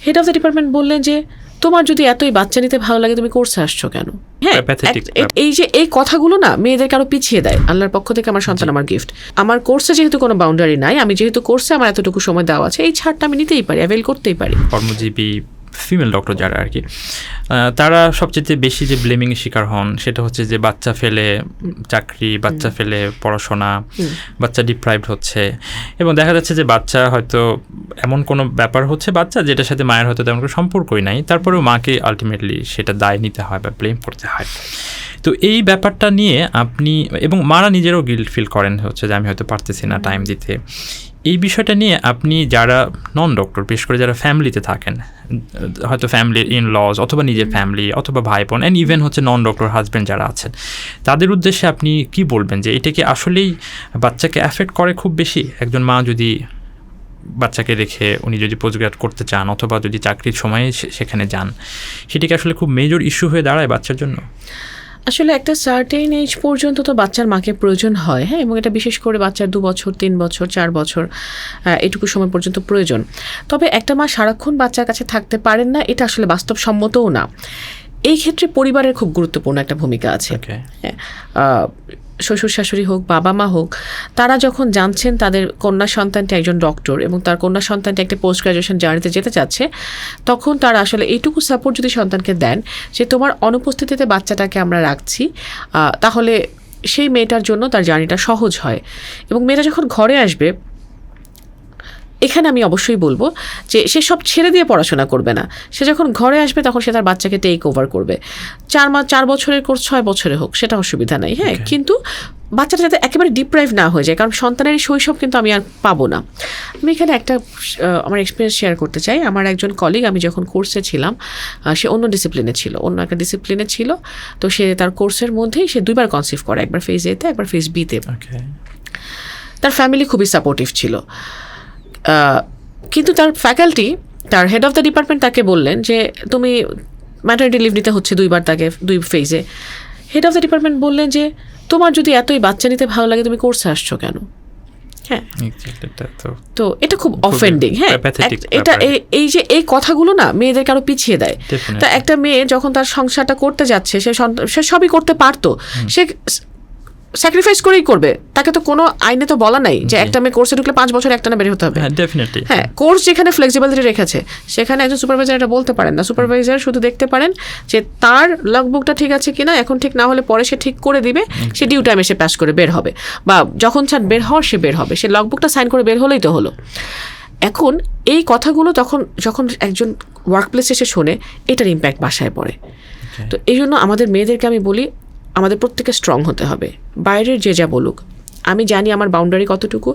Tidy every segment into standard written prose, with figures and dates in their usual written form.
Head of the department বললেন যে তোমার যদি এতই বাচ্চা নিতে ভালো লাগে তুমি কোর্সে আসছো কেন? হ্যাঁ, এই যে এই কথাগুলো না মেয়েদেরকে আরো পিছিয়ে দেয়। আল্লাহর পক্ষ থেকে আমার সন্তান আমার গিফট, আমার কোর্সে যেহেতু কোনো বাউন্ডারি নাই, আমি যেহেতু কোর্সে আমার এতটুকু সময় দেওয়া আছে, এই ছাড়টা আমি নিতেই পারি, অ্যাভেল করতেই পারি। কর্মজীবী ফিমেল ডক্টর যারা আর কি, তারা সবচেয়ে বেশি যে ব্লেমিংয়ের শিকার হন সেটা হচ্ছে যে বাচ্চা ফেলে চাকরি, বাচ্চা ফেলে পড়াশোনা, বাচ্চা ডিপ্রাইভড হচ্ছে। এবং দেখা যাচ্ছে যে বাচ্চা হয়তো এমন কোনো ব্যাপার হচ্ছে বাচ্চা যেটার সাথে মায়ের হয়তো তেমন কোনো সম্পর্কই নাই, তারপরেও মাকে আলটিমেটলি সেটা দায় নিতে হয় বা ব্লেম করতে হয়। তো এই ব্যাপারটা নিয়ে আপনি, এবং মারা নিজেরও গিল্ট ফিল করেন হচ্ছে যে আমি হয়তো পারতেছি না টাইম দিতে, এই বিষয়টা নিয়ে আপনি যারা নন ডক্টর, বিশেষ করে যারা ফ্যামিলিতে থাকেন, হয়তো ফ্যামিলির ইন লজ অথবা নিজের ফ্যামিলি অথবা ভাই বোন অ্যান্ড ইভেন হচ্ছে নন ডক্টর হাজব্যান্ড যারা আছেন, তাদের উদ্দেশ্যে আপনি কি বলবেন যে এটা কি আসলেই বাচ্চাকে অ্যাফেক্ট করে খুব বেশি? একজন মা যদি বাচ্চাকে রেখে উনি যদি পোস্টগ্রাড করতে চান অথবা যদি চাকরির সময়ে সেখানে যান, সেটিকে আসলে খুব মেজর ইস্যু হয়ে দাঁড়ায় বাচ্চার জন্য? আসলে একটা সার্টেন এজ পর্যন্ত তো বাচ্চার মাকে প্রয়োজন হয়, হ্যাঁ, এবং এটা বিশেষ করে বাচ্চার 2 বছর 3 বছর 4 বছর এটুকু সময় পর্যন্ত প্রয়োজন। তবে একটা মা সারাক্ষণ বাচ্চার কাছে থাকতে পারেন না, এটা আসলে বাস্তবসম্মতও না। এই ক্ষেত্রে পরিবারের খুব গুরুত্বপূর্ণ একটা ভূমিকা আছে। শ্বশুর শাশুড়ি হোক, বাবা মা হোক, তারা যখন জানছেন তাদের কন্যা সন্তানটি একজন ডক্টর এবং তার কন্যা সন্তানটি একটা পোস্ট গ্রাজুয়েশন জার্নিতে যেতে চাচ্ছে, তখন তারা আসলে এইটুকু সাপোর্ট যদি সন্তানকে দেন যে তোমার অনুপস্থিতিতে বাচ্চাটাকে আমরা রাখছি, তাহলে সেই মেয়েটার জন্য তার জার্নিটা সহজ হয়। এবং মেয়েটা যখন ঘরে আসবে, এখানে আমি অবশ্যই বলবো যে সে সব ছেড়ে দিয়ে পড়াশোনা করবে না। সে যখন ঘরে আসবে তখন সে তার বাচ্চাকে টেক ওভার করবে। 4 বছরের কোর্স 6 বছরে হোক, সেটা অসুবিধা নেই, হ্যাঁ, কিন্তু বাচ্চাটা যাতে একেবারে ডিপ্রাইভ না হয়ে যায়, কারণ সন্তানের শৈশব কিন্তু আমি আর পাবো না। আমি এখানে একটা আমার এক্সপিরিয়েন্স শেয়ার করতে চাই। আমার একজন কলিগ, আমি যখন কোর্সে ছিলাম, সে অন্য ডিসিপ্লিনে ছিল, অন্য একটা ডিসিপ্লিনে ছিল। তো সে তার কোর্সের মধ্যেই সে 2 বার কনসিভ করে, একবার ফেজ এতে একবার ফেজ বিতে। তার ফ্যামিলি খুবই সাপোর্টিভ ছিল, কিন্তু তার ফ্যাকাল্টি, তার হেড অফ দ্য ডিপার্টমেন্ট তাকে বললেন যে তুমি ম্যাটারনিটি লিভ নিতে হচ্ছে 2 বার, তাকে 2 ফেজে। হেড অফ দ্য ডিপার্টমেন্ট বললেন যে তোমার যদি এতই বাচ্চা নিতে ভালো লাগে তুমি কোর্সে আসছো কেন? হ্যাঁ, তো এটা খুব অফেন্ডিং। হ্যাঁ, এটা এই যে এই কথাগুলো না মেয়েদেরকে আরো পিছিয়ে দেয়। তা একটা মেয়ে যখন তার সংসারটা করতে যাচ্ছে, সে সবই করতে পারতো, সে স্যাক্রিফাইস করেই করবে। তাকে তো কোনো আইনে তো বলা নাই যে একটা মেয়ে কোর্সে ঢুকলে 5 বছর একটানা বের হতে হবে। হ্যাঁ, কোর্স যেখানে ফ্লেক্সিবিলিটি রেখেছে সেখানে একজন সুপারভাইজার এটা বলতে পারেন না। সুপারভাইজার শুধু দেখতে পারেন যে তার লগবুকটা ঠিক আছে কিনা, এখন ঠিক না হলে পরে সে ঠিক করে দিবে, সে ডিউ টাইমে সে পাস করে বের হবে, বা যখন ছাড় বের হওয়ার সে বের হবে, সে লগবুকটা সাইন করে বের হলেই তো হলো। এখন এই কথাগুলো যখন একজন ওয়ার্ক প্লেসে এসে শোনে, এটার ইম্প্যাক্ট বাসায় পড়ে। তো এই জন্য আমাদের মেয়েদেরকে আমি বলি, আমাদের প্রত্যেকে স্ট্রং হতে হবে। বাইরের যে যা বলুক, আমি জানি আমার বাউন্ডারি কতটুকু,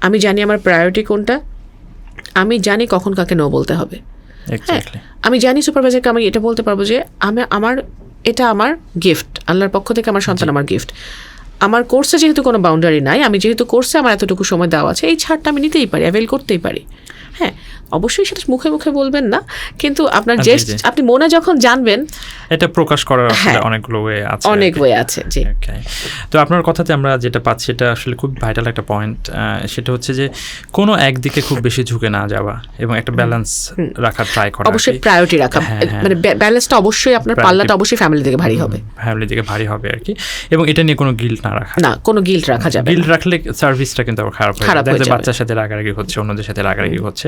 আমি জানি আমার প্রায়োরিটি কোনটা, আমি জানি কখন কাকে নো বলতে হবে। হ্যাঁ, আমি জানি সুপারভাইজারকে আমি এটা বলতে পারবো যে এটা আমার গিফট, আল্লাহর পক্ষ থেকে আমার সন্তান আমার গিফট। আমার কোর্সে যেহেতু কোনো বাউন্ডারি নাই, আমি যেহেতু কোর্সে আমার এতটুকু সময় দেওয়া আছে, এই ছাড়টা আমি নিতেই পারি, অ্যাভেল করতেই পারি। হ্যাঁ, অবশ্যই সেটা মুখে মুখে বলবেন না, কিন্তু আপনার আপনি মনে যখন জানবেন, এটা প্রকাশ করার অনেকগুলো ওয়ে আছে, অনেক ওয়ে আছে। জি, তো আপনার কথাতে আমরা যেটা পাচ্ছি এটা আসলে খুব ভাইটাল একটা পয়েন্ট। সেটা হচ্ছে যে কোনো একদিকে খুব বেশি ঝুঁকে না যাওয়া এবং একটা ব্যালেন্স রাখার ট্রাই করা, অবশ্যই প্রায়োরিটি রাখা, মানে ব্যালেন্সটা অবশ্যই আপনার পাল্লাটা অবশ্যই ফ্যামিলি থেকে ভারী হবে, আর কি। এবং এটা নিয়ে কোনো গিল্ট না রাখা, না কোনো গিল্ট রাখা যাবে। গিল্ট রাখলে সার্ভিসটা কিন্তু খারাপ হয়ে যাবে, বাচ্চার সাথে রাগারাগি হচ্ছে, অন্যদের সাথে রাগারাগি হচ্ছে।